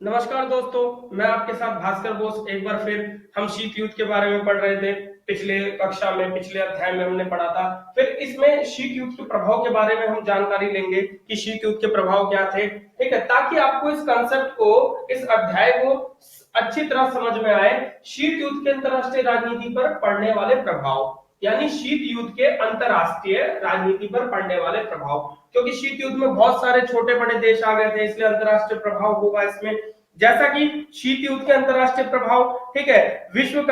नमस्कार दोस्तों, मैं आपके साथ भास्कर बोस। एक बार फिर हम शीत युद्ध के बारे में पढ़ रहे थे। पिछले कक्षा में, पिछले अध्याय में हमने पढ़ा था। फिर इसमें शीत युद्ध के प्रभाव के बारे में हम जानकारी लेंगे कि शीत युद्ध के प्रभाव क्या थे। ठीक है, ताकि आपको इस कंसेप्ट को, इस अध्याय को अच्छी तरह समझ में आए। शीत युद्ध के अंतरराष्ट्रीय राजनीति पर पड़ने वाले प्रभाव, यानी शीत युद्ध के अंतरराष्ट्रीय राजनीति पर पड़ने वाले प्रभाव। क्योंकि शीत युद्ध में बहुत सारे छोटे बड़े देश आ गए थे, इसलिए अंतरराष्ट्रीय प्रभाव होगा इसमें। जैसा कि शीत युद्ध के अंतरराष्ट्रीय प्रभाव, ठीक है, विश्व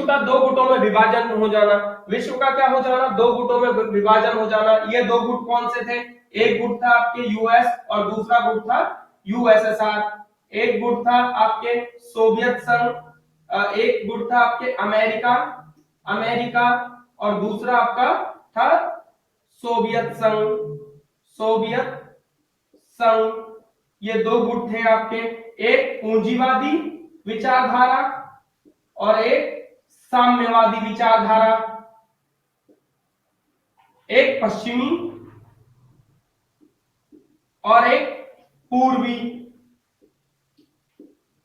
का दो गुटों में विभाजन हो जाना। विश्व का क्या हो जाना? दो गुटों में विभाजन हो जाना। ये दो गुट कौन से थे? एक गुट था आपके यूएस और दूसरा गुट था यूएसएसआर। एक गुट था आपके सोवियत संघ, एक गुट था आपके अमेरिका अमेरिका और दूसरा आपका था सोवियत संघ। सोवियत संघ, ये दो गुट थे आपके। एक पूंजीवादी विचारधारा और एक साम्यवादी विचारधारा। एक पश्चिमी और एक पूर्वी,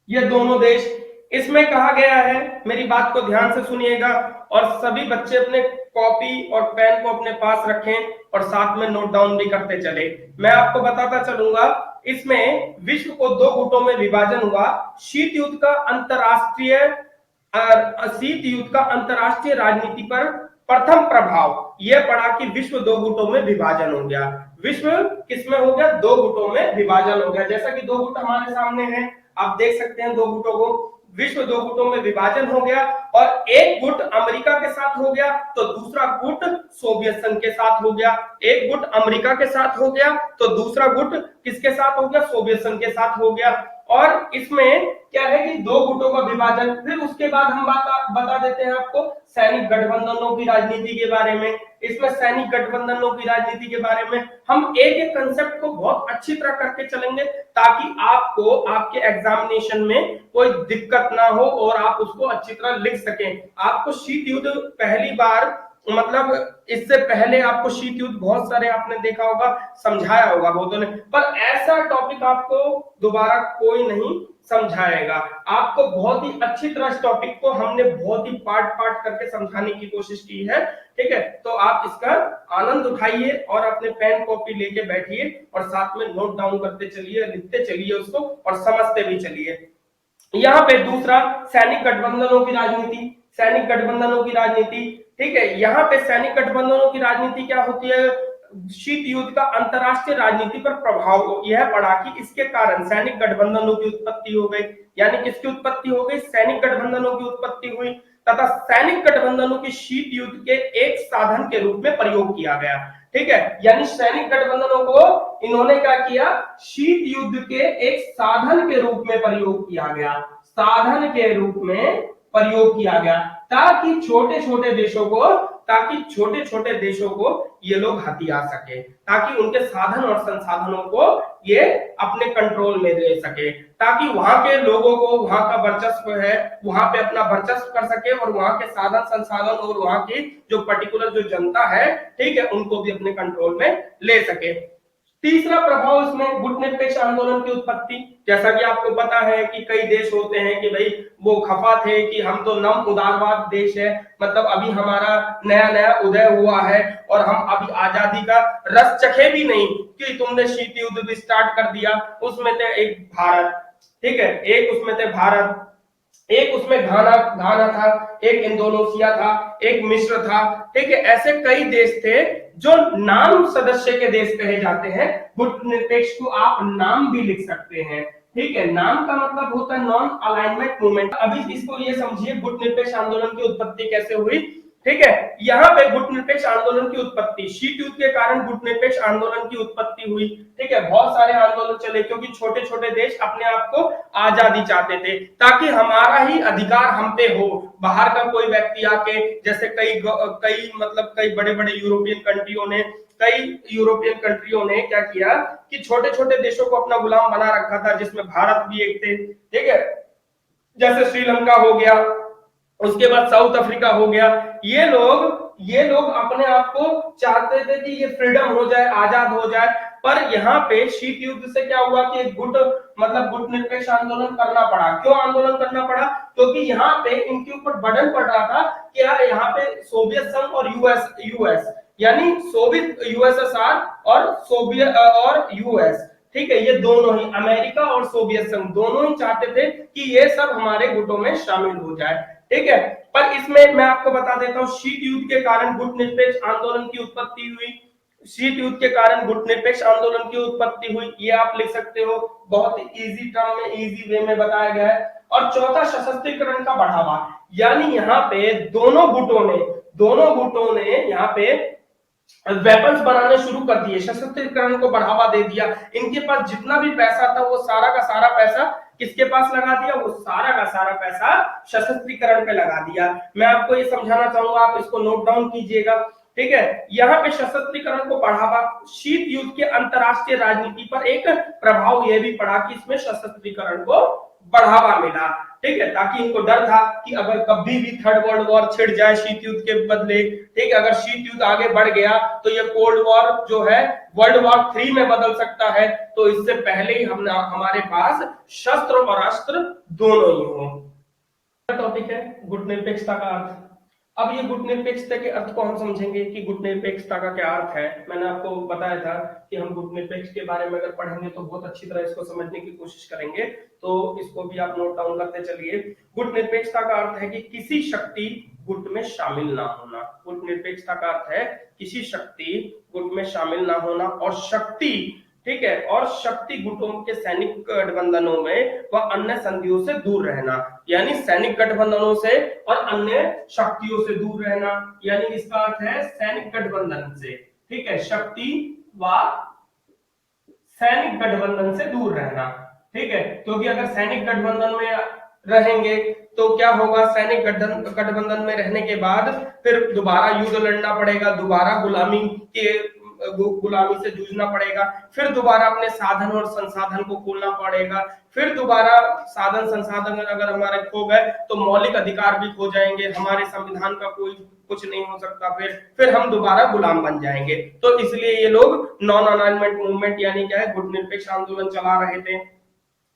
ये दोनों देश। इसमें कहा गया है, मेरी बात को ध्यान से सुनिएगा और सभी बच्चे अपने कॉपी और पेन को अपने पास रखें और साथ में नोट डाउन भी करते चले। मैं आपको बताता चलूंगा, इसमें विश्व को दो गुटों में विभाजन हुआ। शीत युद्ध का अंतरराष्ट्रीय राजनीति पर प्रथम प्रभाव यह पड़ा कि विश्व दो गुटों में विभाजन हो गया। विश्व किसमें हो गया? दो गुटों में विभाजन हो गया। जैसा कि दो गुट हमारे सामने हैं, आप देख सकते हैं दो गुटों को। विश्व दो गुटों में विभाजन हो गया और एक गुट अमेरिका के साथ हो गया तो दूसरा गुट सोवियत संघ के साथ हो गया। एक गुट अमेरिका के साथ हो गया तो दूसरा गुट किसके साथ हो गया? सोवियत संघ के साथ हो गया। और इसमें क्या है कि दो गुटों का विभाजन। फिर उसके बाद हम बता देते हैं आपको सैनिक गठबंधनों की राजनीति के बारे में। इसमें सैनिक गठबंधनों की राजनीति के बारे में हम एक एक कंसेप्ट को बहुत अच्छी तरह करके चलेंगे, ताकि आपको आपके एग्जामिनेशन में कोई दिक्कत ना हो और आप उसको अच्छी तरह लिख सकें। आपको शीत युद्ध पहली बार, मतलब इससे पहले आपको शीत युद्ध बहुत सारे आपने देखा होगा, समझाया होगा बहुतों ने, पर ऐसा टॉपिक आपको दोबारा कोई नहीं समझाएगा। आपको बहुत ही अच्छी तरह इस टॉपिक को हमने बहुत ही पार्ट पार्ट करके समझाने की कोशिश की है। ठीक है, तो आप इसका आनंद उठाइए और अपने पेन कॉपी लेके बैठिए और साथ में नोट डाउन करते चलिए, लिखते चलिए उसको और समझते भी चलिए। यहाँ पे दूसरा, सैनिक गठबंधनों की राजनीति। सैनिक गठबंधनों की राजनीति, ठीक है, यहाँ पे सैनिक गठबंधनों की राजनीति क्या होती है? शीत युद्ध का अंतरराष्ट्रीय राजनीति पर प्रभाव यह पड़ा कि इसके कारण सैनिक गठबंधनों की उत्पत्ति हो गई। यानी किसकी उत्पत्ति हो गई? सैनिक गठबंधनों की उत्पत्ति हुई तथा सैनिक गठबंधनों की शीत युद्ध के एक साधन के रूप में प्रयोग किया गया। ठीक है, यानी सैनिक गठबंधनों को इन्होंने क्या किया? शीत युद्ध के एक साधन के रूप में प्रयोग किया गया। साधन के रूप में प्रयोग किया गया ताकि छोटे छोटे देशों को ये लोग हथिया सके, ताकि उनके साधन और संसाधनों को ये अपने कंट्रोल में ले सके, ताकि वहां के लोगों को, वहां का वर्चस्व है, वहां पे अपना वर्चस्व कर सके और वहां के साधन संसाधन और वहां की जो पर्टिकुलर जो जनता है, ठीक है, उनको भी अपने कंट्रोल में ले सके। तीसरा प्रभाव इसमें गुटनिरपेक्ष आंदोलन की उत्पत्ति। जैसा कि आपको पता है कि कई देश होते हैं कि भाई वो खफा थे कि हम तो नव उदारवाद देश है, मतलब अभी हमारा नया नया उदय हुआ है और हम अभी आजादी का रस चखे भी नहीं कि तुमने शीत युद्ध भी स्टार्ट कर दिया। उसमें थे एक भारत, ठीक है, एक उसमें थे भारत, एक उसमें घाना था, एक इंडोनेशिया था, एक मिस्र था। ठीक है, ऐसे कई देश थे जो नाम सदस्य के देश कहे जाते हैं। गुटनिरपेक्ष को आप नाम भी लिख सकते हैं। ठीक है, नाम का मतलब होता है नॉन अलाइनमेंट मूवमेंट। अभी इसको ये समझिए गुटनिरपेक्ष आंदोलन की उत्पत्ति कैसे हुई। ठीक है, यहाँ पे गुटनिरपेक्ष आंदोलन की उत्पत्ति, शीत युद्ध के कारण गुटनिरपेक्ष आंदोलन की उत्पत्ति हुई। ठीक है, बहुत सारे आंदोलन चले क्योंकि छोटे छोटे देश अपने आप को आजादी चाहते थे, ताकि हमारा ही अधिकार हम पे हो। बाहर का कोई व्यक्ति आके, जैसे कई बड़े बड़े यूरोपियन कंट्रियों ने क्या किया कि छोटे छोटे देशों को अपना गुलाम बना रखा था, जिसमें भारत भी एक थे। ठीक है, जैसे श्रीलंका हो गया, उसके बाद साउथ अफ्रीका हो गया। ये लोग अपने आप को चाहते थे कि ये फ्रीडम हो जाए, आजाद हो जाए। पर यहाँ पे शीत युद्ध से क्या हुआ कि एक गुट, मतलब गुट निरपेक्ष आंदोलन करना पड़ा। क्यों आंदोलन करना पड़ा? क्योंकि यहाँ पे इनके ऊपर बर्डन पड़ रहा था कि यार यहाँ पे सोवियत संघ और यूएस यानी सोवियत यूएसएसआर और सोवियत और यूएस, ठीक है, ये दोनों ही अमेरिका और सोवियत संघ दोनों ही चाहते थे कि ये सब हमारे गुटों में शामिल हो जाए, ठीक है। पर इसमें मैं आपको बता देता हूं, शीत युद्ध के कारण गुट निरपेक्ष आंदोलन की उत्पत्ति हुई। शीत युद्ध के कारण गुट निरपेक्ष आंदोलन की उत्पत्ति हुई, ये आप लिख सकते हो, बहुत इजी टर्म में, इजी वे में बताया गया है। और चौथा, सशस्त्रीकरण का बढ़ावा, यानी यहाँ पे दोनों गुटों ने यहाँ पे वेपन्स बनाने शुरू कर दिए, सशस्त्रीकरण को बढ़ावा दे दिया। इनके पास जितना भी पैसा था वो सारा का सारा पैसा किसके पास लगा दिया? वो सारा का सारा पैसा सशस्त्रीकरण पे लगा दिया। मैं आपको ये समझाना चाहूंगा, आप इसको नोट डाउन कीजिएगा, ठीक है। यहाँ पे सशस्त्रीकरण को बढ़ावा, शीत युद्ध के अंतरराष्ट्रीय राजनीति पर एक प्रभाव यह भी पड़ा कि इसमें सशस्त्रीकरण को बढ़ावा मिला, ठीक है, ताकि इनको डर था कि अगर कभी भी थर्ड वर्ल्ड वॉर छिड़ जाए शीत युद्ध के बदले, ठीक है, अगर शीत युद्ध आगे बढ़ गया तो ये कोल्ड वॉर जो है वर्ल्ड वॉर 3 में बदल सकता है, तो इससे पहले ही हमारे पास शस्त्र और अस्त्र दोनों ही हो। टॉपिक है गुट निरपेक्षता का अर्थ। अब ये गुट निरपेक्षता के अर्थ को हम समझेंगे कि गुट निरपेक्षता का क्या अर्थ है। मैंने आपको बताया था कि हम गुट निरपेक्ष के बारे में अगर पढ़ेंगे तो बहुत अच्छी तरह इसको समझने की कोशिश करेंगे, तो इसको भी आप नोट डाउन करते चलिए। गुट निरपेक्षता का अर्थ है कि किसी शक्ति गुट में शामिल ना होना। गुट निरपेक्षता का अर्थ है किसी शक्ति गुट में शामिल ना होना, और शक्ति, ठीक है, और शक्ति गुटों के सैनिक गठबंधनों में व अन्य संधियों से दूर रहना, यानी सैनिक गठबंधनों से और अन्य शक्तियों से दूर रहना, यानी इसका अर्थ है सैनिक गठबंधन से, ठीक है, शक्ति व सैनिक गठबंधन से दूर रहना, ठीक है। क्योंकि अगर सैनिक गठबंधन में रहेंगे तो क्या होगा? सैनिक गठबंधन में रहने के बाद फिर दोबारा युद्ध लड़ना पड़ेगा, दोबारा गुलामी से जूझना पड़ेगा, फिर दोबारा अपने साधन और संसाधन को खोलना पड़ेगा, फिर दोबारा साधन संसाधन अगर हमारे खो गए तो मौलिक अधिकार भी खो जाएंगे, हमारे संविधान का कोई कुछ नहीं हो सकता, फिर हम दोबारा गुलाम बन जाएंगे। तो इसलिए ये लोग नॉन अलाइनमेंट मूवमेंट यानी क्या है, गुट निरपेक्ष आंदोलन चला रहे थे।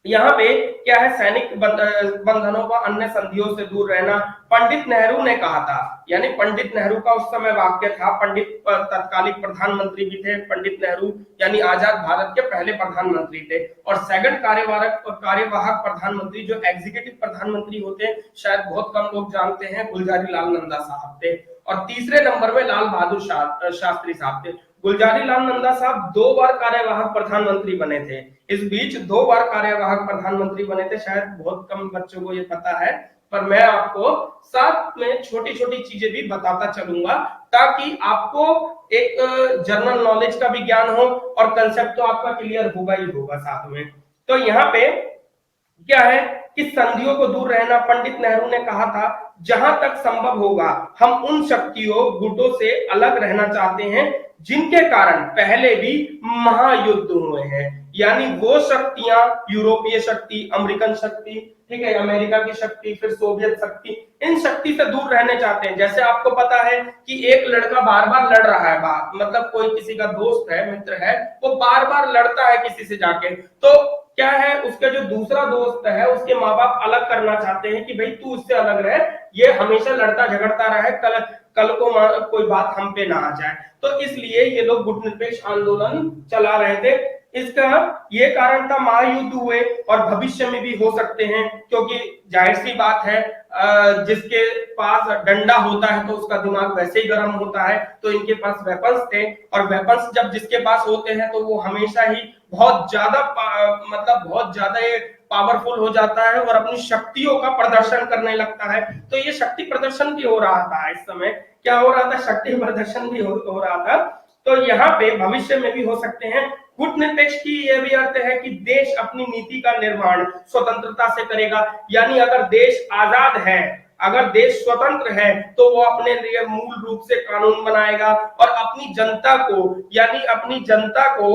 यहाँ पे क्या है? सैनिक बंधनों व अन्य संधियों से दूर रहना। पंडित नेहरू ने कहा था, यानी पंडित नेहरू का उस समय वाक्य था, पंडित तत्कालिक प्रधानमंत्री भी थे पंडित नेहरू, यानी आजाद भारत के पहले प्रधानमंत्री थे। और सेकंड कार्यवाहक प्रधानमंत्री जो एग्जीक्यूटिव प्रधानमंत्री होते हैं, शायद बहुत कम लोग जानते हैं, गुलजारी लाल नंदा साहब थे। और तीसरे नंबर में लाल बहादुर शास्त्री साहब थे। गुलजारी लाल नंदा साहब 2 बार कार्यवाहक प्रधानमंत्री बने थे, इस बीच 2 बार कार्यवाहक प्रधानमंत्री बने थे, शायद बहुत कम बच्चों को ये पता है, पर मैं आपको साथ में छोटी छोटी चीजें भी बताता चलूंगा ताकि आपको एक जनरल नॉलेज का भी ज्ञान हो और कंसेप्ट तो आपका क्लियर होगा ही होगा साथ में। तो यहाँ पे क्या है कि संधियों को दूर रहना। पंडित नेहरू ने कहा था, जहां तक संभव होगा हम उन शक्तियों गुटों से अलग रहना चाहते हैं जिनके कारण पहले भी महायुद्ध हुए हैं, यानी वो शक्तियां, यूरोपीय शक्ति, अमेरिकन शक्ति, ठीक है, अमेरिका की शक्ति, फिर सोवियत शक्ति, इन शक्ति से दूर रहने चाहते हैं। जैसे आपको पता है कि एक लड़का बार बार लड़ रहा है, मतलब कोई किसी का दोस्त है, मित्र है, वो बार बार लड़ता है किसी से जाके, तो क्या है, उसका जो दूसरा दोस्त है उसके माँ बाप अलग करना चाहते हैं कि भाई तू उससे अलग रह, ये हमेशा लड़ता झगड़ता रहे, कल को कोई बात हम पे ना आ जाए। तो इसलिए ये लोग गुट निरपेक्ष आंदोलन चला रहे थे। इसका ये कारण था, महायुद्ध हुए और भविष्य में भी हो सकते हैं, क्योंकि जाहिर सी बात है जिसके पास डंडा होता है तो उसका दिमाग वैसे ही गर्म होता है, तो इनके पास वेपन्स थे, और वेपन्स जब जिसके पास होते हैं तो वो हमेशा ही बहुत ज्यादा बहुत ज्यादा पावरफुल हो जाता है और अपनी शक्तियों का प्रदर्शन करने लगता है। तो ये शक्ति प्रदर्शन भी हो रहा था इस समय, क्या हो रहा था? शक्ति प्रदर्शन भी हो रहा था। तो यहाँ पे भविष्य में भी हो सकते हैं। गुट निरपेक्ष की यह भी अर्थ है कि देश अपनी नीति का निर्माण स्वतंत्रता से करेगा, यानी अगर देश आजाद है, अगर देश स्वतंत्र है तो वो अपने लिए मूल रूप से कानून बनाएगा और अपनी जनता को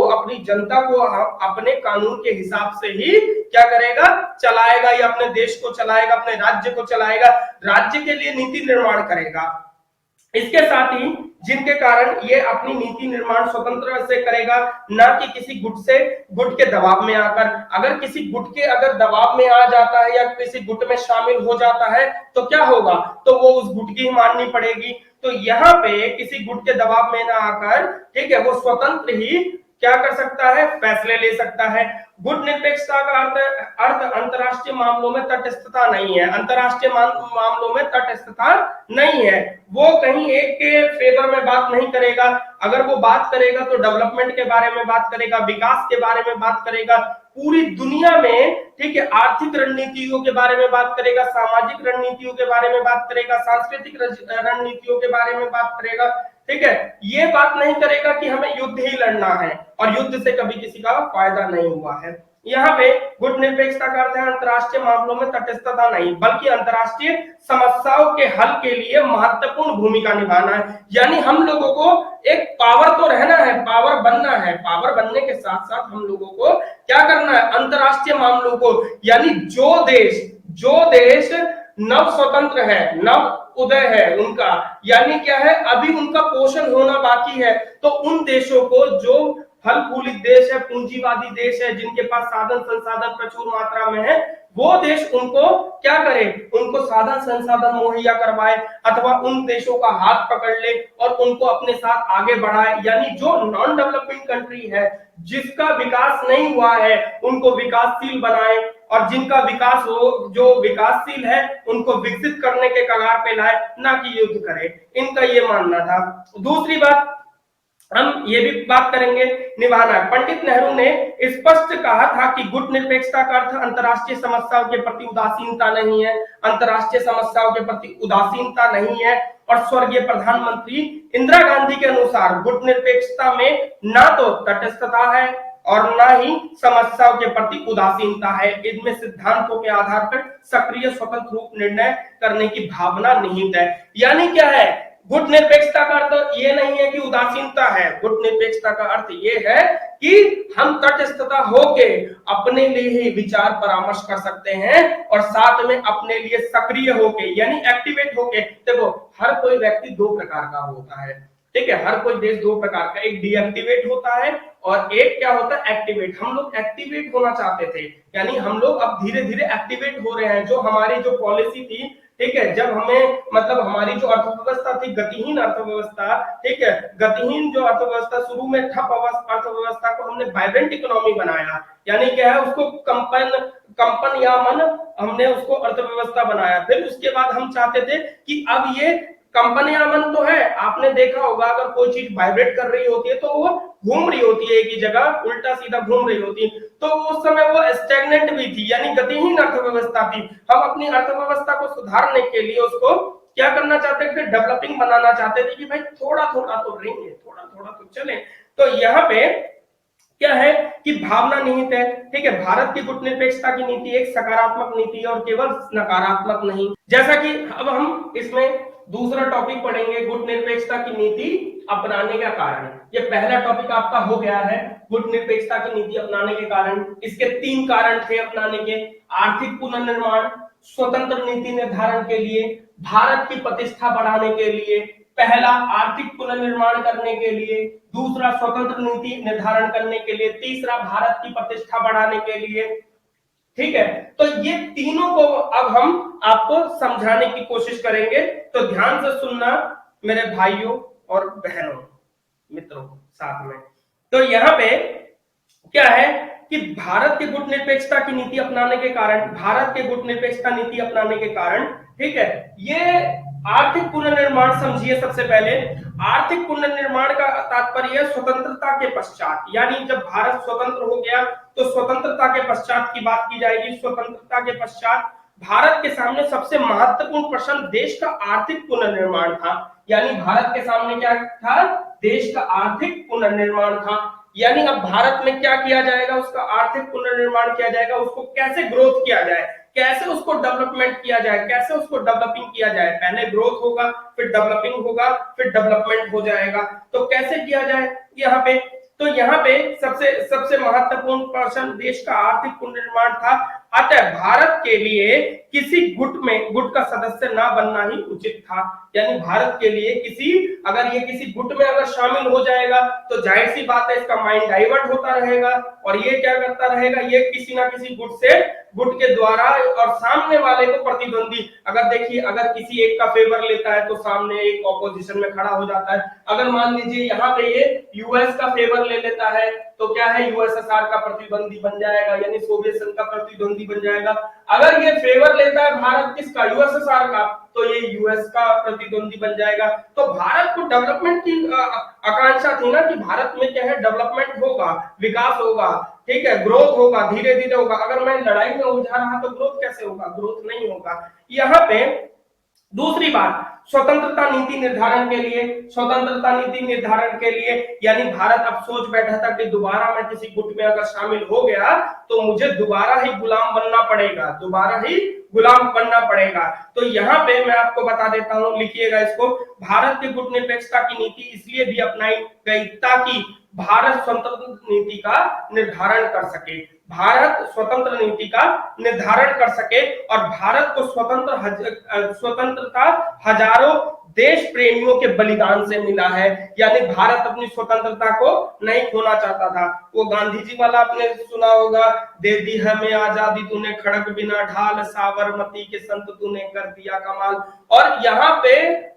अपने कानून के हिसाब से ही क्या करेगा? चलाएगा, या अपने देश को चलाएगा, अपने राज्य को चलाएगा, राज्य के लिए नीति निर्माण करेगा। इसके साथ ही जिनके कारण ये अपनी नीति निर्माण स्वतंत्र से करेगा, ना कि किसी गुट के दबाव में आकर। अगर किसी गुट के अगर दबाव में आ जाता है या किसी गुट में शामिल हो जाता है तो क्या होगा, तो वो उस गुट की ही माननी पड़ेगी। तो यहाँ पे किसी गुट के दबाव में ना आकर, ठीक है, वो स्वतंत्र ही क्या कर सकता है, फैसले ले सकता है। गुट निरपेक्षता का अर्थ अंतरराष्ट्रीय मामलों में तटस्थता नहीं है। अंतरराष्ट्रीय मामलों में तटस्थता नहीं है, वो कहीं एक के फेवर में बात नहीं करेगा। अगर वो बात करेगा तो डेवलपमेंट के बारे में बात करेगा, विकास के बारे में बात करेगा, पूरी दुनिया में, ठीक है, आर्थिक रणनीतियों के बारे में बात करेगा, सामाजिक रणनीतियों के बारे में बात करेगा, सांस्कृतिक रणनीतियों के बारे में बात करेगा। ठीक है, ये बात नहीं करेगा कि हमें युद्ध ही लड़ना है और युद्ध से कभी किसी का फायदा नहीं हुआ है। यहाँ पे गुट निरपेक्षता का अर्थ है अंतरराष्ट्रीय मामलों में तटस्थता नहीं, बल्कि अंतरराष्ट्रीय समस्याओं के हल के लिए महत्वपूर्ण भूमिका निभाना है। यानी हम लोगों को एक पावर तो रहना है, पावर बनना है, पावर बनने के साथ साथ हम लोगों को क्या करना है, अंतरराष्ट्रीय मामलों को, यानी जो देश नव स्वतंत्र है, नव उदय है उनका, यानी क्या है, अभी उनका पोषण होना बाकी है, तो उन देशों को, जो फल फूलित देश है, पूंजीवादी देश है, जिनके पास साधन संसाधन प्रचुर मात्रा में है, वो देश उनको क्या करे, उनको साधन संसाधन मुहैया करवाए, अथवा उन देशों का हाथ पकड़ ले और उनको अपने साथ आगे बढ़ाए। यानी जो नॉन डेवलपिंग कंट्री है, जिसका विकास नहीं हुआ है, उनको विकासशील बनाए, और जिनका विकास हो, जो विकासशील है, उनको विकसित करने के कगार पे लाए, ना कि युद्ध करे। इनका ये मानना था। दूसरी बात हम ये भी बात करेंगे, निभाना है। पंडित नेहरू ने स्पष्ट कहा था कि गुट निरपेक्षता का अर्थ अंतरराष्ट्रीय समस्याओं के प्रति उदासीनता नहीं है, अंतरराष्ट्रीय समस्याओं के प्रति उदासीनता नहीं है। और स्वर्गीय प्रधानमंत्री इंदिरा गांधी के अनुसार गुट निरपेक्षता में ना तो तटस्थता है और ना ही समस्याओं के प्रति उदासीनता है। इनमें सिद्धांतों के आधार पर सक्रिय स्वतंत्र रूप निर्णय करने की भावना निहित है। यानी क्या है, गुट निरपेक्षता का अर्थ ये नहीं है कि उदासीनता है, गुट निरपेक्षता का अर्थ ये है कि हम तटस्थता होके अपने लिए ही विचार परामर्श कर सकते हैं और साथ में अपने लिए सक्रिय होके, यानी एक्टिवेट होके। देखो, हर कोई व्यक्ति दो प्रकार का होता है, ठीक है, हर कोई देश दो प्रकार का, एक डीएक्टिवेट होता है और एक क्या होता है, एक्टिवेट। हम लोग एक्टिवेट होना चाहते थे, यानी हम लोग अब धीरे धीरे एक्टिवेट हो रहे हैं। जो हमारी जो पॉलिसी थी, ठीक है, जब हमें मतलब हमारी जो अर्थव्यवस्था थी, गतिहीन अर्थव्यवस्था, ठीक है, गतिहीन जो अर्थव्यवस्था, शुरू में ठप अर्थव्यवस्था को हमने वाइब्रेंट इकोनॉमी बनाया, यानी क्या है, उसको कंपन या मन, हमने उसको अर्थव्यवस्था बनाया। फिर उसके बाद हम चाहते थे कि अब ये कंपनियां मन तो है, आपने देखा होगा अगर कोई चीज वाइब्रेट कर रही होती है तो वो घूम रही होती है, एक ही जगह उल्टा सीधा घूम रही होती है, तो उस समय वो स्टैग्नेंट भी थी, यानी गतिहीन अर्थव्यवस्था थी। हम अपनी अर्थव्यवस्था को सुधारने के लिए उसको क्या करना चाहते थे, डेवलपिंग बनाना चाहते थे कि भाई थोड़ा थोड़ा तो रहेंगे, थोड़ा थोड़ा तो चले। तो यहाँ पे क्या है कि भावना निहित है, ठीक है। भारत की गुट निरपेक्षता की नीति एक सकारात्मक नीति है और केवल नकारात्मक नहीं। जैसा कि अब हम इसमें दूसरा टॉपिक पढ़ेंगे, गुट निरपेक्षता की नीति अपनाने का कारण। ये पहला टॉपिक आपका हो गया है, गुट निरपेक्षता की नीति अपनाने के कारण। इसके 3 कारण थे अपनाने के: आर्थिक पुनर्निर्माण, स्वतंत्र नीति निर्धारण के लिए, भारत की प्रतिष्ठा बढ़ाने के लिए। पहला आर्थिक पुनर्निर्माण करने के लिए, दूसरा स्वतंत्र नीति निर्धारण करने के लिए, तीसरा भारत की प्रतिष्ठा बढ़ाने के लिए, ठीक है। तो ये तीनों को अब हम आपको समझाने की कोशिश करेंगे, तो ध्यान से सुनना मेरे भाइयों और बहनों, मित्रों साथ में। तो यहाँ पे क्या है कि भारत के गुट निरपेक्षता की नीति अपनाने के कारण, भारत के गुट निरपेक्षता नीति अपनाने के कारण, ठीक है, ये आर्थिक पुनर्निर्माण समझिए। सबसे पहले आर्थिक पुनर्निर्माण का तात्पर्य स्वतंत्रता के पश्चात, यानी जब भारत स्वतंत्र हो गया तो स्वतंत्रता के पश्चात की बात की जाएगी। स्वतंत्रता के पश्चात भारत के सामने सबसे महत्वपूर्ण प्रश्न देश का आर्थिक पुनर्निर्माण था। यानी भारत के सामने क्या था, देश का आर्थिक पुनर्निर्माण था। यानी अब भारत में क्या किया जाएगा, उसका आर्थिक पुनर्निर्माण किया जाएगा, उसको कैसे ग्रोथ किया जाए, कैसे उसको डेवलपमेंट किया जाए, कैसे उसको डेवलपिंग किया जाए। पहले ग्रोथ होगा, फिर डेवलपिंग होगा, फिर डेवलपमेंट हो जाएगा। तो कैसे किया जाए यहाँ पे, तो यहाँ पे सबसे महत्वपूर्ण प्रश्न देश का आर्थिक पुनर्निर्माण था। अतः भारत के लिए किसी गुट का सदस्य ना बनना ही उचित था। यानी भारत के लिए अगर ये किसी गुट में अगर शामिल हो जाएगा तो जाहिर सी बात है इसका माइंड डाइवर्ट होता रहेगा और ये क्या करता रहेगा, ये किसी ना किसी गुट के द्वारा और सामने वाले को प्रतिद्वंदी, अगर देखिए अगर किसी एक का फेवर लेता है तो सामने एक ऑपोजिशन में खड़ा हो जाता है। अगर मान लीजिए यहाँ पे ये यूएस का फेवर ले लेता है तो क्या है, यूएसएसआर का प्रतिद्वंदी बन जाएगा, यानी सोवियत संघ का प्रतिद्वंदी बन जाएगा। अगर ये फेवर लेता है भारत किसका, यूएसएसआर का, तो ये यूएस का प्रतिद्वंदी बन जाएगा। तो भारत को डेवलपमेंट की आकांक्षा थी ना कि भारत में क्या है, डेवलपमेंट होगा, विकास होगा, ठीक है, ग्रोथ होगा, धीरे धीरे होगा। अगर मैं लड़ाई में उलझा रहा तो ग्रोथ कैसे होगा, ग्रोथ नहीं होगा। यहाँ पे दूसरी बात, स्वतंत्रता नीति निर्धारण के लिए यानी भारत अब सोच बैठा था कि दोबारा मैं किसी गुट में अगर शामिल हो गया तो मुझे दोबारा ही गुलाम बनना पड़ेगा। तो यहाँ पे मैं आपको बता देता हूँ, लिखिएगा इसको, भारत की गुट निरपेक्षता की नीति इसलिए भी अपनाई गई ताकि भारत स्वतंत्र नीति का निर्धारण कर सके, और भारत को स्वतंत्रता हजारों देश प्रेमियों के बलिदान से मिला है। यानी भारत अपनी स्वतंत्रता को नहीं खोना चाहता था। वो गांधी जी वाला आपने सुना होगा, दे दी हमें आजादी तूने खड़क बिना ढाल, साबरमती के संत तूने कर दिया कमाल। और यहाँ पे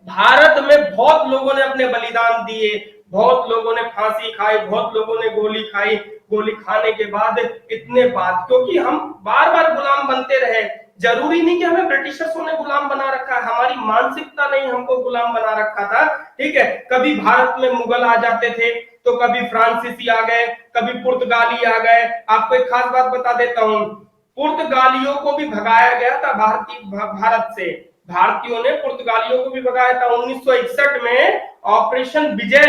भारत में बहुत लोगों ने अपने बलिदान दिए, बहुत लोगों ने फांसी खाई, बहुत लोगों ने गोली खाई। गोली खाने के बाद क्योंकि हम बार बार गुलाम बनते रहे, जरूरी नहीं कि हमें ब्रिटिशर्सों ने गुलाम बना रखा है, हमारी मानसिकता नहीं हमको गुलाम बना रखा था, ठीक है। कभी भारत में मुगल आ जाते थे तो कभी फ्रांसीसी आ गए, कभी पुर्तगाली आ गए। आपको एक खास बात बता देता हूं, पुर्तगालियों को भी भगाया गया था भारत से, भारतीयों ने पुर्तगालियों को भी भगाया था। 1961 में ऑपरेशन विजय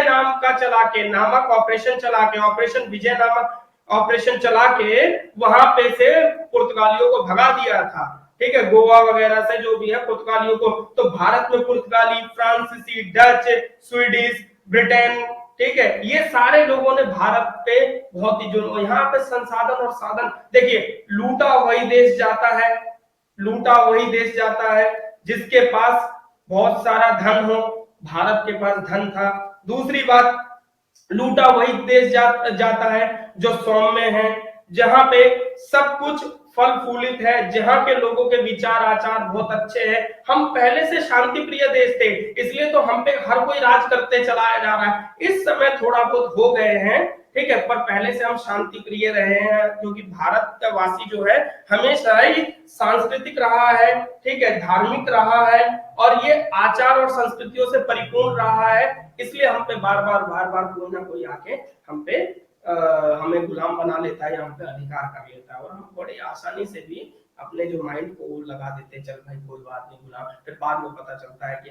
ऑपरेशन चला के वहां पे से पुर्तगालियों को भगा दिया था, ठीक है, गोवा वगैरह से जो भी है पुर्तगालियों को। तो भारत में पुर्तगाली, फ्रांसीसी, डच, स्वीडिश, ब्रिटेन, ठीक है, ये सारे लोगों ने भारत पे बहुत ही जुल्म। यहाँ पे संसाधन और साधन देखिए, लूटा वही देश जाता है जिसके पास बहुत सारा धन हो। भारत के पास धन था। दूसरी बात, लूटा वही देश जाता है जो सौम्य है, जहां पे सब कुछ फल फूलित है, जहां के लोगों के विचार आचार बहुत अच्छे हैं। हम पहले से शांति प्रिय देश थे, इसलिए तो हम पे हर कोई राज करते चलाया जा रहा है। इस समय थोड़ा बहुत हो गए हैं, ठीक है, पर पहले से हम शांति प्रिय रहे हैं, क्योंकि भारत का वासी जो है हमेशा ही सांस्कृतिक रहा है, ठीक है, धार्मिक रहा है और ये आचार और संस्कृतियों से परिपूर्ण रहा है। इसलिए हम पे बार बार कोई ना कोई आके हमें गुलाम बना लेता है या हम पे अधिकार कर लेता है, और हम बड़ी आसानी से भी अपने जो माइंड को लगा देते, चल भाई कोई बात नहीं गुलाम। फिर बाद में पता चलता है कि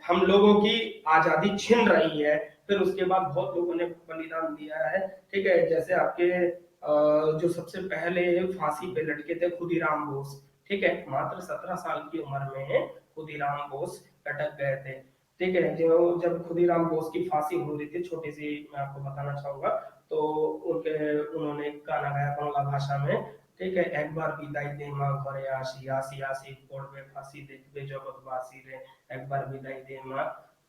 हम लोगों की आजादी छिन रही है। फिर उसके बाद बहुत लोगों ने बलिदान दिया है, ठीक है, जैसे आपके जो सबसे पहले फांसी पे लटके थे खुदीराम बोस, ठीक है, मात्र 17 साल की उम्र में खुदीराम बोस लटक गए थे, ठीक है। जब खुदीराम बोस की फांसी हो रही थी, छोटी सी मैं आपको बताना चाहूंगा, तो उन्होंने एक गाना गाया बांग्ला भाषा में, ठीक है, एक बार विदाई दे माँ घरे आसी आसी आसी पड़बे फांसी देखबे जगतवासी रे, एक बार विदाई दे माँ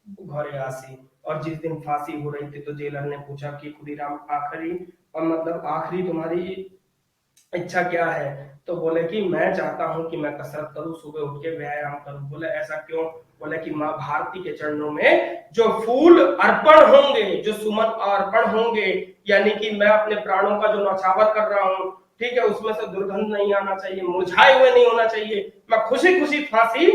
घरे आसी। और जिस दिन फांसी हो रही थी तो जेलर ने पूछा कि खुदीराम आखिरी तुम्हारी इच्छा क्या है? तो बोले कि मैं चाहता हूं कि मैं कसरत करूं, सुबह उठ के व्यायाम करूं। बोले ऐसा क्यों? बोले कि माँ भारती के चरणों में जो फूल अर्पण होंगे, जो सुमन अर्पण होंगे, यानी कि मैं अपने प्राणों का जो नौछावर कर रहा हूं, ठीक है, उसमें से दुर्गंध नहीं आना चाहिए, मुरझाए हुए नहीं होना चाहिए। मैं खुशी खुशी फांसी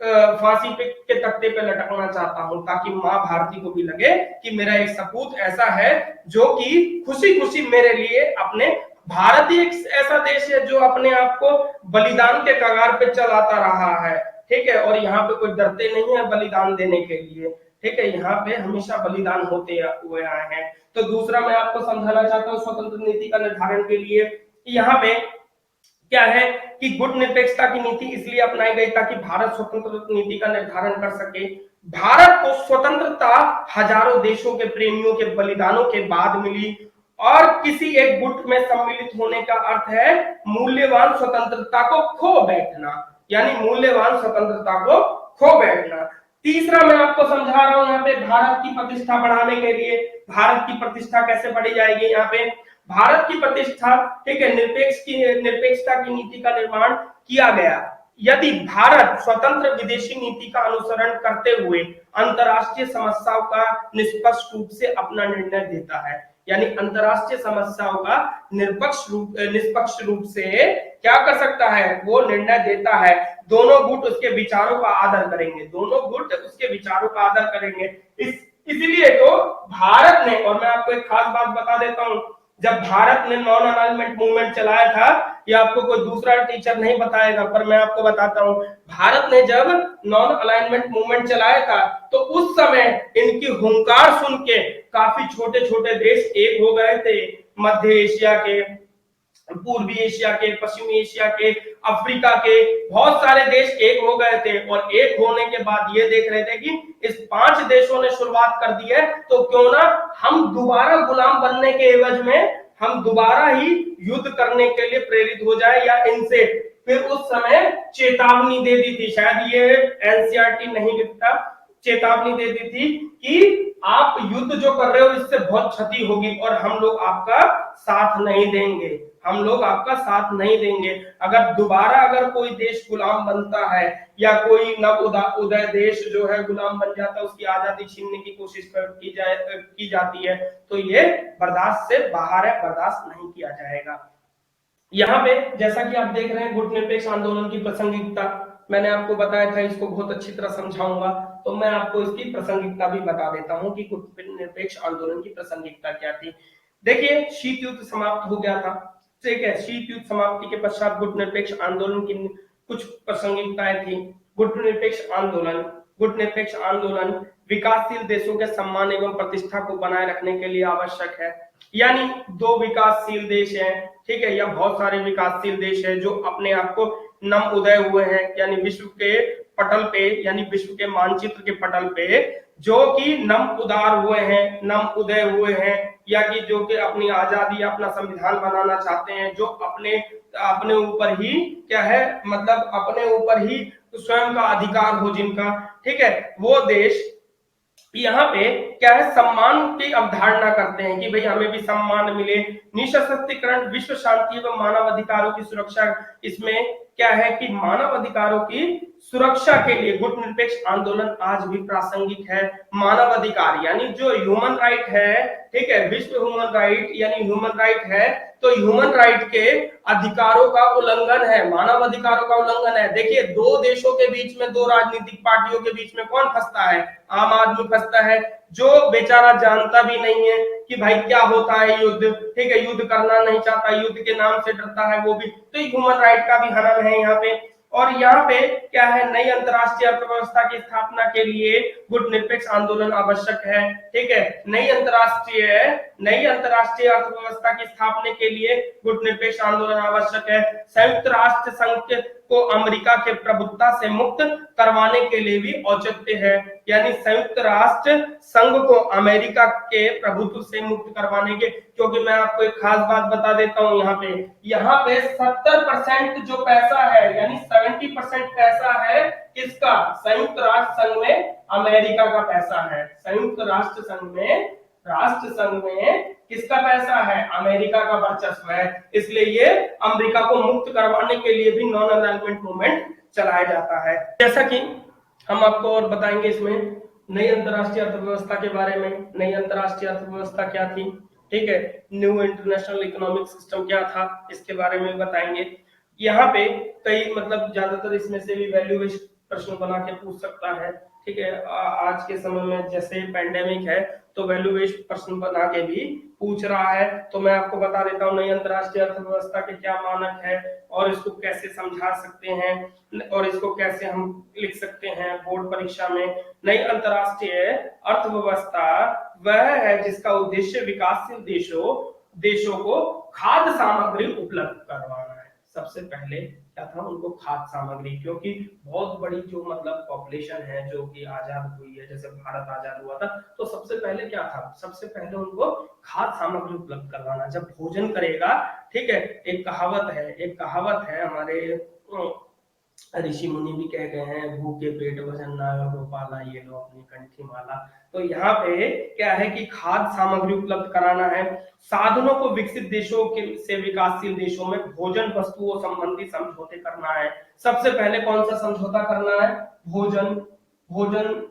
के तख्ते पे लटकना चाहता हूं, ताकि माँ भारती को भी लगे कि मेरा एक सपूत ऐसा है जो कि खुशी खुशी मेरे लिए अपने, भारत ही एक ऐसा देश है जो अपने आप को बलिदान के कगार पे चलाता रहा है, ठीक है, और यहाँ पे कोई डरते नहीं है बलिदान देने के लिए, ठीक है, यहाँ पे हमेशा बलिदान होते हुए आए हैं। तो दूसरा मैं आपको समझाना चाहता हूँ स्वतंत्र नीति का निर्धारण के लिए, यहाँ पे क्या है कि गुट निरपेक्षता की नीति इसलिए अपनाई गई ताकि भारत स्वतंत्र नीति का निर्धारण कर सके। भारत को स्वतंत्रता हजारों देशों के प्रेमियों के बलिदानों के बाद मिली, और किसी एक गुट में सम्मिलित होने का अर्थ है मूल्यवान स्वतंत्रता को खो बैठना, यानी मूल्यवान स्वतंत्रता को खो बैठना। तीसरा मैं आपको समझा रहा हूं यहाँ पे भारत की प्रतिष्ठा बढ़ाने के लिए। भारत की प्रतिष्ठा कैसे बढ़ी जाएगी यहाँ पे? भारत की प्रतिष्ठा, ठीक है, निरपेक्षता की नीति का निर्माण किया गया। यदि भारत स्वतंत्र विदेशी नीति का अनुसरण करते हुए अंतर्राष्ट्रीय समस्याओं का निष्पक्ष रूप से अपना निर्णय देता है, यानी अंतर्राष्ट्रीय समस्याओं का निष्पक्ष रूप से क्या कर सकता है, वो निर्णय देता है। दोनों गुट उसके विचारों का आदर करेंगे, दोनों गुट उसके विचारों का आदर करेंगे। इसलिए तो भारत ने, और मैं आपको एक खास बात बता देता हूं, जब भारत ने नॉन अलाइनमेंट मूवमेंट चलाया था, ये आपको कोई दूसरा टीचर नहीं बताएगा पर मैं आपको बताता हूं, भारत ने जब नॉन अलाइनमेंट मूवमेंट चलाया था तो उस समय इनकी हुंकार सुन के काफी छोटे छोटे देश एक हो गए थे। मध्य एशिया के, पूर्वी एशिया के, पश्चिमी एशिया के, अफ्रीका के बहुत सारे देश एक हो गए थे। और एक होने के बाद ये देख रहे थे कि इस 5 देशों ने शुरुआत कर दी है तो क्यों ना हम दोबारा गुलाम बनने के एवज में हम दोबारा ही युद्ध करने के लिए प्रेरित हो जाए या इनसे। फिर उस समय चेतावनी दे दी थी, शायद ये एनसीईआरटी नहीं लिखता, चेतावनी दे दी थी कि आप युद्ध जो कर रहे हो इससे बहुत क्षति होगी और हम लोग आपका साथ नहीं देंगे, हम लोग आपका साथ नहीं देंगे। अगर दोबारा अगर कोई देश गुलाम बनता है या कोई नव उदय देश जो है गुलाम बन जाता है, उसकी आजादी छीनने की कोशिश की जाती है तो ये बर्दाश्त से बाहर है, बर्दाश्त नहीं किया जाएगा। यहाँ पे जैसा कि आप देख रहे हैं गुट निरपेक्ष आंदोलन की प्रासंगिकता, मैंने आपको बताया था इसको बहुत अच्छी तरह समझाऊंगा, तो मैं आपको इसकी प्रासंगिकता भी बता देता हूं कि गुट निरपेक्ष आंदोलन की प्रासंगिकता क्या थी। देखिए शीत युद्ध समाप्त हो गया था, ठीक है, शीत युद्ध समाप्ति के पश्चात गुट निरपेक्ष आंदोलन की कुछ प्रासंगिकताएं थी। गुट निरपेक्ष आंदोलन विकासशील देशों के सम्मान एवं प्रतिष्ठा को बनाए रखने के लिए आवश्यक है। यानी 2 विकासशील देश हैं, ठीक है, या बहुत सारे विकासशील देश हैं जो अपने आप को नम उदय हुए हैं, यानी विश्व के पटल पे, यानी विश्व के मानचित्र के पटल पे जो कि नम उदार हुए हैं, नम उदय हुए हैं, या कि जो कि अपनी आजादी, अपना संविधान बनाना चाहते हैं, जो अपने ऊपर ही क्या है, मतलब अपने ऊपर ही स्वयं का अधिकार हो जिनका, ठीक है, वो देश यहाँ पे क्या है, सम्मान की अवधारणा करते हैं कि भाई हमें भी सम्मान मिले। निःशस्त्रीकरण, विश्व शांति एवं मानव अधिकारों की सुरक्षा, इसमें क्या है कि मानव अधिकारों की सुरक्षा के लिए गुट निरपेक्ष आंदोलन आज भी प्रासंगिक है। मानव अधिकार यानी जो ह्यूमन राइट है, ठीक है, विश्व ह्यूमन राइट यानी ह्यूमन राइट है, तो ह्यूमन राइट के अधिकारों का उल्लंघन है, मानव अधिकारों का उल्लंघन है। देखिए 2 देशों के बीच में, 2 राजनीतिक पार्टियों के बीच में कौन फंसता है? आम आदमी फंसता है, जो बेचारा जानता भी नहीं है कि भाई क्या होता है युद्ध, ठीक है, युद्ध करना नहीं चाहता, युद्ध के नाम से डरता है, वो भी तो ह्यूमन राइट का भी हनन है यहाँ पे। और यहाँ पे क्या है, नई अंतरराष्ट्रीय अर्थव्यवस्था की स्थापना के लिए गुट निरपेक्ष आंदोलन आवश्यक है, ठीक है, नई अंतरराष्ट्रीय अर्थव्यवस्था की स्थापना के लिए गुट निरपेक्ष आंदोलन आवश्यक है। संयुक्त राष्ट्र संघ को अमेरिका के प्रभुत्व से मुक्त करवाने के लिए भी औचित्य है, यानी संयुक्त राष्ट्र संघ को अमेरिका के प्रभुत्व से मुक्त करवाने के, क्योंकि मैं आपको एक खास बात बता देता हूं, यहाँ पे 70% जो पैसा है, यानी 70% पैसा है किसका? संयुक्त राष्ट्र संघ में अमेरिका का पैसा है। संयुक्त राष्ट्र संघ में किसका पैसा है? अमेरिका का वर्चस्व है। इसलिए ये अमेरिका को मुक्त करवाने के लिए भी नॉन अलाइनमेंट मूवमेंट चलाया जाता है। जैसा कि हम आपको और बताएंगे इसमें नई अंतरराष्ट्रीय अर्थव्यवस्था के बारे में। नई अंतरराष्ट्रीय अर्थव्यवस्था क्या थी, ठीक है, न्यू इंटरनेशनल इकोनॉमिक सिस्टम क्या था, इसके बारे में बताएंगे। यहाँ पे कई मतलब ज्यादातर इसमें से भी वैल्यू बेस्ड प्रश्न बना के पूछ सकता है, ठीक है, आज के समय में जैसे पैंडेमिक है तो वैल्यू बेस्ड प्रश्न बना के भी पूछ रहा है। तो मैं आपको बता देता हूँ नई अंतरराष्ट्रीय अर्थव्यवस्था के क्या मानक है और इसको कैसे समझा सकते हैं और इसको कैसे हम लिख सकते हैं बोर्ड परीक्षा में। नई अंतरराष्ट्रीय अर्थव्यवस्था वह है जिसका उद्देश्य विकासशील देशों को खाद्य सामग्री उपलब्ध करवाना है। सबसे पहले क्या था उनको, खाद्य सामग्री, क्योंकि बहुत बड़ी जो मतलब पॉपुलेशन है जो कि आजाद हुई है, जैसे भारत आजाद हुआ था, तो सबसे पहले क्या था, सबसे पहले उनको खाद्य सामग्री उपलब्ध करवाना। जब भोजन करेगा, ठीक है, एक कहावत है हमारे ऋषि मुनि भी कह गए हैं, भूखे पेट भजन नागर गोपाला, ये लो अपनी कंठी माला। तो यहाँ पे क्या है कि खाद्य सामग्री उपलब्ध कराना है, साधनों को विकसित देशों के से विकासशील देशों में भोजन वस्तुओं संबंधी समझौते करना है। सबसे पहले कौन सा समझौता करना है, भोजन भोजन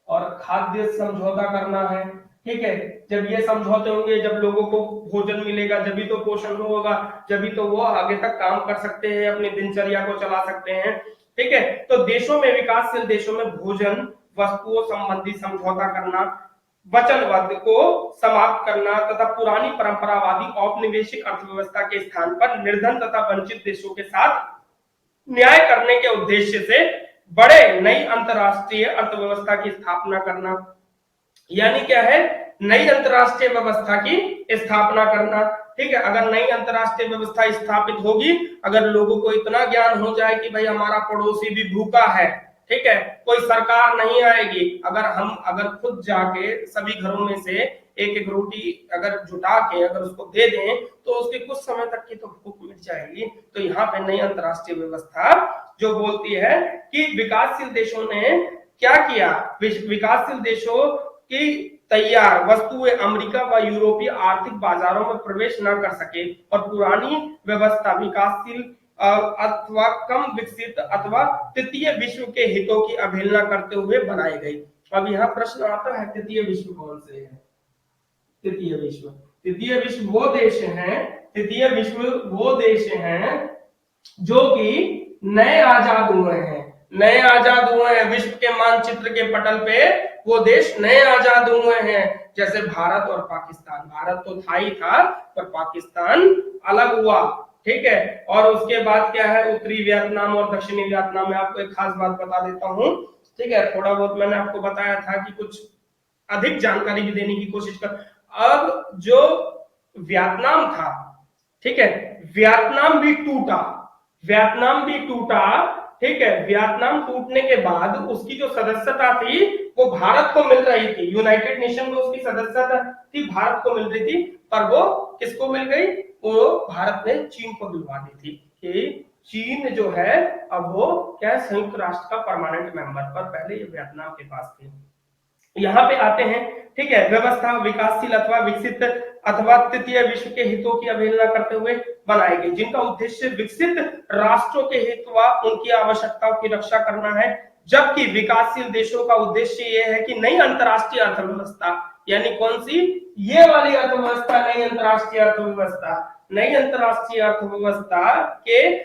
और खाद्य समझौता करना है, ठीक है। जब ये समझौते होंगे, जब लोगों को भोजन मिलेगा, जब भी तो पोषण होगा, जब भी तो वो आगे तक काम कर सकते हैं, अपनी दिनचर्या को चला सकते हैं, ठीक है। तो देशों में, विकासशील देशों में भोजन वस्तुओं संबंधी समझौता करना, वचनबद्ध को समाप्त करना तथा पुरानी परंपरावादी औपनिवेशिक अर्थव्यवस्था के स्थान पर निर्धन तथा वंचित देशों के साथ न्याय करने के उद्देश्य से बड़े नई अंतरराष्ट्रीय अर्थव्यवस्था की स्थापना करना। यानी क्या है, नई अंतरराष्ट्रीय व्यवस्था की स्थापना करना, ठीक है। अगर नई अंतरराष्ट्रीय व्यवस्था स्थापित होगी, अगर लोगों को इतना ज्ञान हो जाए कि भाई हमारा पड़ोसी भी भूखा है, ठीक है, कोई सरकार नहीं आएगी, अगर खुद जाके सभी घरों में से एक एक रोटी अगर जुटा के अगर उसको दे दें, तो उसके कुछ समय तक की तो भूख मिट जाएगी। तो यहाँ पे नई अंतरराष्ट्रीय व्यवस्था जो बोलती है कि विकासशील देशों ने क्या किया, विकासशील देशों की तैयार वस्तुएं अमेरिका व यूरोपीय आर्थिक बाजारों में प्रवेश न कर सके और पुरानी व्यवस्था विकासशील अथवा कम विकसित अथवा तृतीय विश्व के हितों की अवहेलना करते हुए बनाई गई। अब यहाँ प्रश्न आता है, तृतीय विश्व कौन से है? तृतीय विश्व वो देश हैं, तृतीय विश्व वो देश हैं जो कि नए आजाद हुए हैं, नए आजाद हुए हैं विश्व के मानचित्र के पटल पे, वो देश नए आजाद हुए हैं। जैसे भारत और पाकिस्तान, भारत तो था ही था, पर पाकिस्तान अलग हुआ, ठीक है। और उसके बाद क्या है, उत्तरी वियतनाम और दक्षिणी वियतनाम में। आपको एक खास बात बता देता हूं, ठीक है, थोड़ा बहुत मैंने आपको बताया था कि कुछ अधिक जानकारी भी देने की कोशिश कर। अब जो वियतनाम था, ठीक है, वियतनाम भी टूटा, ठीक है। वियतनाम टूटने के बाद उसकी जो सदस्यता थी वो भारत को मिल रही थी, यूनाइटेड नेशन में उसकी सदस्यता थी, भारत को मिल रही थी, पर वो किसको मिल गई, वो भारत ने चीन को दिलवा दी थी कि चीन जो है अब वो क्या, संयुक्त राष्ट्र का परमानेंट मेंबर, पर पहले ये वियतनाम के पास थी। यहाँ पे आते हैं, ठीक है, व्यवस्था विकासशील अथवा विकसित अथवा तृतीय विश्व के हितों की अवहेलना करते हुए बनाई गई, जिनका उद्देश्य विकसित राष्ट्रों के हित व उनकी आवश्यकताओं की रक्षा करना है, जबकि विकासशील देशों का उद्देश्य यह है कि नई अंतरराष्ट्रीय अर्थव्यवस्था, यानी कौन सी, ये वाली अर्थव्यवस्था, नई अंतरराष्ट्रीय अर्थव्यवस्था, नई अंतरराष्ट्रीय अर्थव्यवस्था के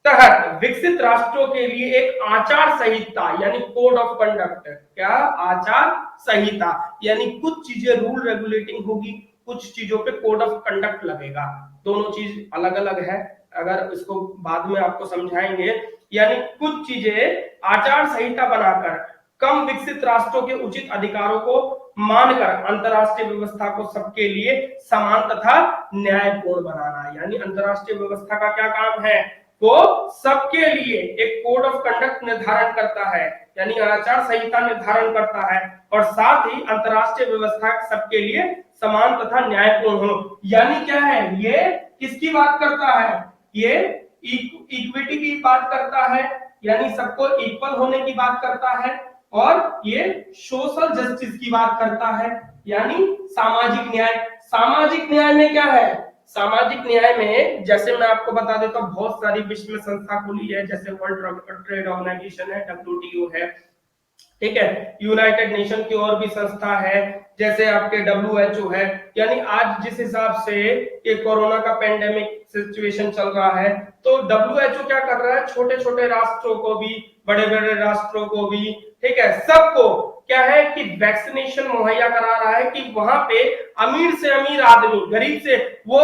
तहत विकसित राष्ट्रों के लिए एक आचार संहिता यानी कोड ऑफ कंडक्ट, क्या, आचार संहिता, यानी कुछ चीजें रूल रेगुलेटिंग होगी, कुछ चीजों पे कोड ऑफ कंडक्ट लगेगा। दोनों चीज अलग अलग है, अगर इसको बाद में आपको समझाएंगे। यानी कुछ चीजें आचार संहिता बनाकर कम विकसित राष्ट्रों के उचित अधिकारों को मानकर अंतरराष्ट्रीय व्यवस्था को सबके लिए समान तथा न्यायपूर्ण बनाना। यानी अंतरराष्ट्रीय व्यवस्था का क्या काम है, वो सबके लिए एक कोड ऑफ कंडक्ट निर्धारण करता है, यानी आचार संहिता निर्धारण करता है, और साथ ही अंतरराष्ट्रीय व्यवस्था सबके लिए समान तथा न्यायपूर्ण हो। यानी क्या है, ये किसकी बात करता है, ये इक्विटी की बात करता है, यानी सबको इक्वल होने की बात करता है, और ये सोशल जस्टिस की बात करता है, यानी सामाजिक न्याय। सामाजिक न्याय में क्या है, सामाजिक न्याय में जैसे मैं आपको बता देता हूँ, बहुत सारी विश्व में संस्था खुली है, जैसे वर्ल्ड ट्रेड ऑर्गेनाइजेशन है, WTO है, ठीक है, यूनाइटेड नेशन की और भी संस्था है, जैसे आपके WHO है। यानी आज जिस हिसाब से ये कोरोना का पेंडेमिक सिचुएशन चल रहा है, तो WHO क्या कर रहा है, छोटे छोटे राष्ट्रों को भी, बड़े बड़े राष्ट्रों को भी, ठीक है, सबको क्या है कि वैक्सीनेशन मुहैया करा रहा है, कि वहां पे अमीर से अमीर आदमी, गरीब से, वो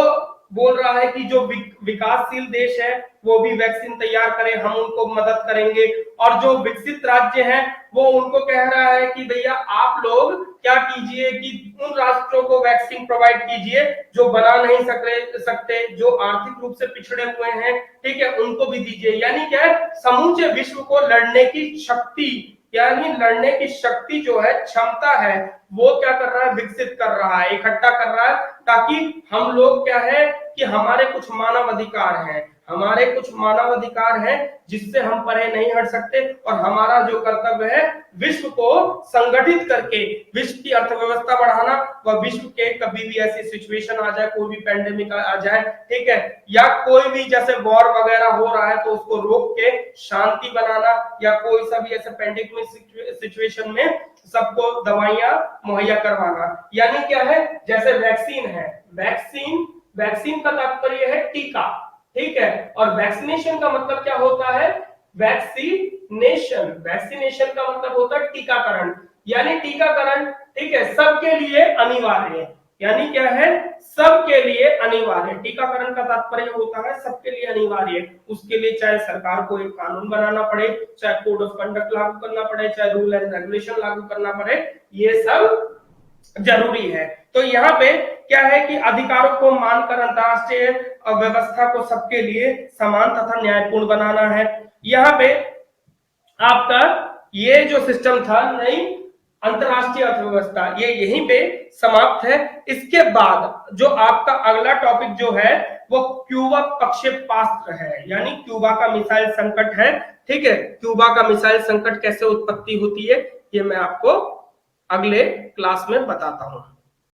बोल रहा है कि जो विकासशील देश है वो भी वैक्सीन तैयार करें, हम उनको मदद करेंगे। और जो विकसित राज्य हैं वो उनको कह रहा है कि भैया आप लोग क्या कीजिए कि उन राष्ट्रों को वैक्सीन प्रोवाइड कीजिए जो बना नहीं सकते, जो आर्थिक रूप से पिछड़े हुए हैं, ठीक है, उनको भी दीजिए। यानी क्या है, समूचे विश्व को लड़ने की शक्ति, यानी लड़ने की शक्ति जो है, क्षमता है, वो क्या कर रहा है, विकसित कर रहा है, इकट्ठा कर रहा है, ताकि हम लोग क्या है कि हमारे कुछ मानव अधिकार हैं, हमारे कुछ मानव अधिकार हैं जिससे हम परे नहीं हट सकते। और हमारा जो कर्तव्य है विश्व को संगठित करके विश्व की अर्थव्यवस्था बढ़ाना, व विश्व के कभी भी ऐसी सिचुएशन आ जाए, कोई भी पैंडेमिक आ जाए, ठीक है, या कोई भी जैसे वॉर वगैरह हो रहा है तो उसको रोक के शांति बनाना, या कोई सा भी ऐसे पैंडेमिक सिचुएशन में सबको दवाइयां मुहैया करवाना। यानी क्या है, जैसे वैक्सीन है, वैक्सीन का तात्पर्य है टीका, ठीक है, और वैक्सीनेशन का मतलब क्या होता है, वैक्सीनेशन का मतलब होता है टीकाकरण। यानी टीकाकरण, ठीक है, सबके लिए अनिवार्य है। यानी क्या है, सबके लिए अनिवार्य। टीकाकरण का तात्पर्य होता है सबके लिए अनिवार्य। उसके लिए चाहे सरकार को एक कानून बनाना पड़े, चाहे कोड ऑफ कंडक्ट लागू करना पड़े, चाहे रूल एंड रेगुलेशन लागू करना पड़े, ये सब जरूरी है। तो यहाँ पे क्या है कि अधिकारों को मानकर अंतरराष्ट्रीय व्यवस्था को सबके लिए समान तथा न्यायपूर्ण बनाना है। यहाँ पे आपका ये जो सिस्टम था, नई अंतरराष्ट्रीय अर्थव्यवस्था, ये यहीं पे समाप्त है। इसके बाद जो आपका अगला टॉपिक जो है वो क्यूबा प्रक्षेपास्त्र है, यानी क्यूबा का मिसाइल संकट है, ठीक है। क्यूबा का मिसाइल संकट कैसे उत्पत्ति होती है ये मैं आपको अगले क्लास में बताता हूं।